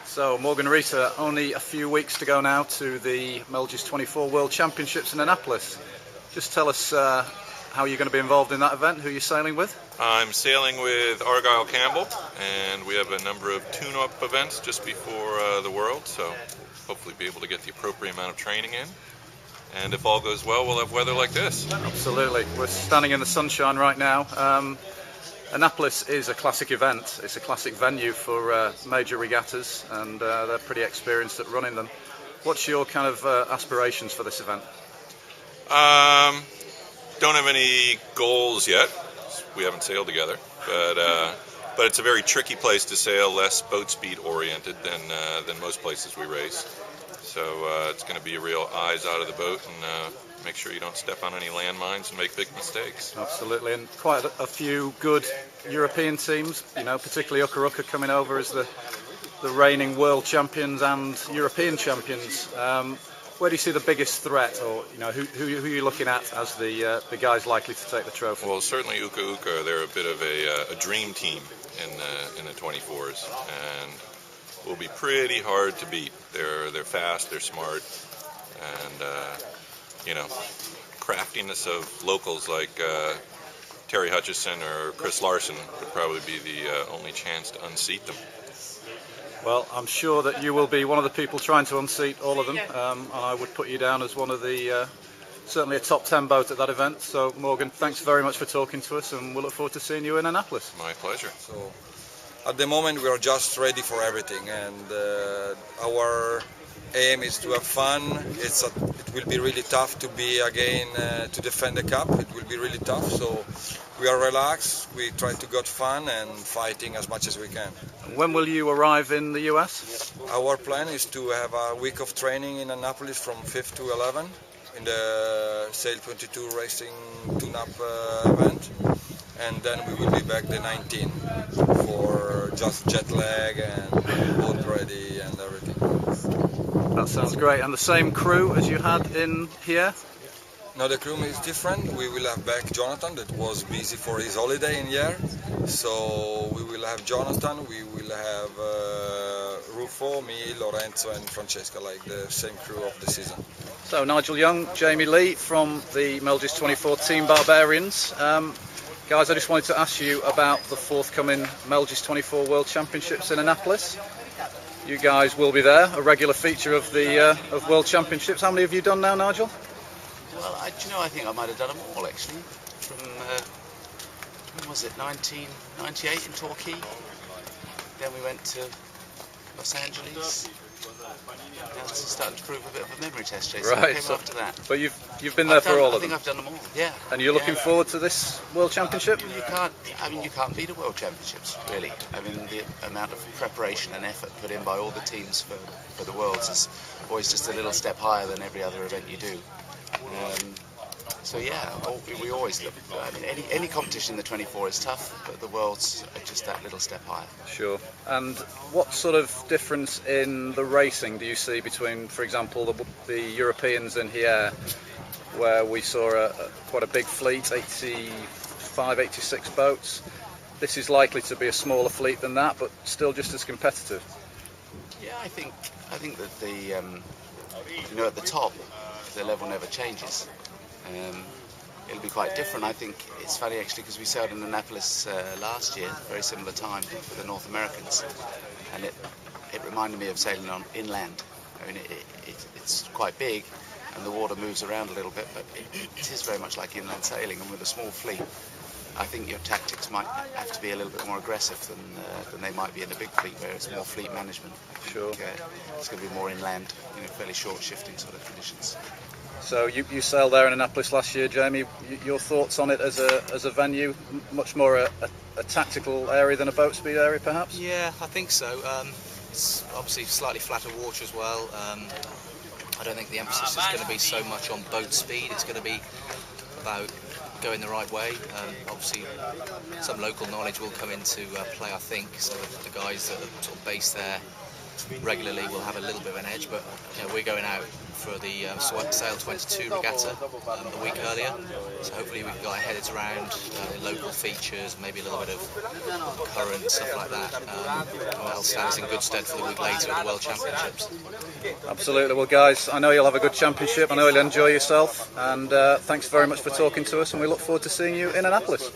So Morgan Rita, only a few weeks to go now to the Melges 24 World Championships in Annapolis. Just tell us how you're going to be involved in that event, who you're sailing with. I'm sailing with Argyle Campbell, and we have a number of tune-up events just before the World, so hopefully be able to get the appropriate amount of training in. And if all goes well, we'll have weather like this. Absolutely. We're standing in the sunshine right now. Annapolis is a classic event. It's a classic venue for major regattas, and they're pretty experienced at running them. What's your kind of aspirations for this event? Don't have any goals yet. We haven't sailed together, but it's a very tricky place to sail, less boat speed oriented than most places we race. So it's going to be a real eyes out of the boat and make sure you don't step on any landmines and make big mistakes. Absolutely, and quite a few good European teams, you know, particularly Uka coming over as the reigning world champions and European champions. Where do you see the biggest threat, or you know, who are you looking at as the guys likely to take the trophy? Well, certainly Uka, they're a bit of a dream team in the 24s, and will be pretty hard to beat. They're fast, they're smart, and you know, craftiness of locals like Terry Hutchison or Chris Larson would probably be the only chance to unseat them. Well, I'm sure that you will be one of the people trying to unseat all of them, and I would put you down as one of the, certainly a top 10 boat at that event. So, Morgan, thanks very much for talking to us, and we'll look forward to seeing you in Annapolis. My pleasure. So, at the moment, we are just ready for everything, and our aim is to have fun. It will be really tough to be again to defend the cup. It will be really tough. So we are relaxed. We try to get fun and fighting as much as we can. When will you arrive in the US? Our plan is to have a week of training in Annapolis from 5th to 11th in the Sail 22 Racing Tune-Up event, and then we will be back the 19th for just jet lag and boat ready and everything. That sounds great. And the same crew as you had in here? No, the crew is different. We will have back Jonathan, that was busy for his holiday in here. So we will have Jonathan, we will have Rufo, me, Lorenzo and Francesca, like the same crew of the season. So Nigel Young, Jamie Lee from the Melges 24 team Barbarians. Guys, I just wanted to ask you about the forthcoming Melges 24 World Championships in Annapolis. You guys will be there, a regular feature of the World Championships. How many have you done now, Nigel? Well, I think I might have done them all actually. From when was it? 1998 in Torquay. Then we went to Los Angeles. Now this is starting to prove a bit of a memory test, Jason. Right. So after that. But you've been there for all of them. I think I've done them all. Yeah. And you're looking forward to this World Championship? You can't beat a World Championships, really. I mean, the amount of preparation and effort put in by all the teams for the Worlds is always just a little step higher than every other event you do. So yeah, we always look. I mean, any competition in the 24 is tough, but the Worlds are just that little step higher. Sure. And what sort of difference in the racing do you see between, for example, the Europeans in here, where we saw quite a big fleet, 85, 86 boats? This is likely to be a smaller fleet than that, but still just as competitive. Yeah, I think that the at the top, the level never changes. It'll be quite different. I think it's funny actually because we sailed in Annapolis last year, very similar time for the North Americans, and it reminded me of sailing on inland. I mean, it's quite big, and the water moves around a little bit, but it is very much like inland sailing. And with a small fleet, I think your tactics might have to be a little bit more aggressive than they might be in a big fleet, where it's more fleet management. Sure. It's going to be more inland, fairly short shifting sort of conditions. So you sailed there in Annapolis last year, Jamie. Your thoughts on it as a venue? Much more a tactical area than a boat speed area, perhaps? Yeah, I think so. It's obviously slightly flatter water as well. I don't think the emphasis is going to be so much on boat speed. It's going to be about going the right way. Obviously, some local knowledge will come into play, I think. So the guys that are sort of based there regularly will have a little bit of an edge, but we're going out for the Sail 22 regatta a week earlier, so hopefully we can get our heads around local features, maybe a little bit of current, stuff like that. That'll stand us in good stead for the week later at the World Championships. Absolutely. Well, guys, I know you'll have a good championship. I know you'll enjoy yourself, and thanks very much for talking to us, and we look forward to seeing you in Annapolis.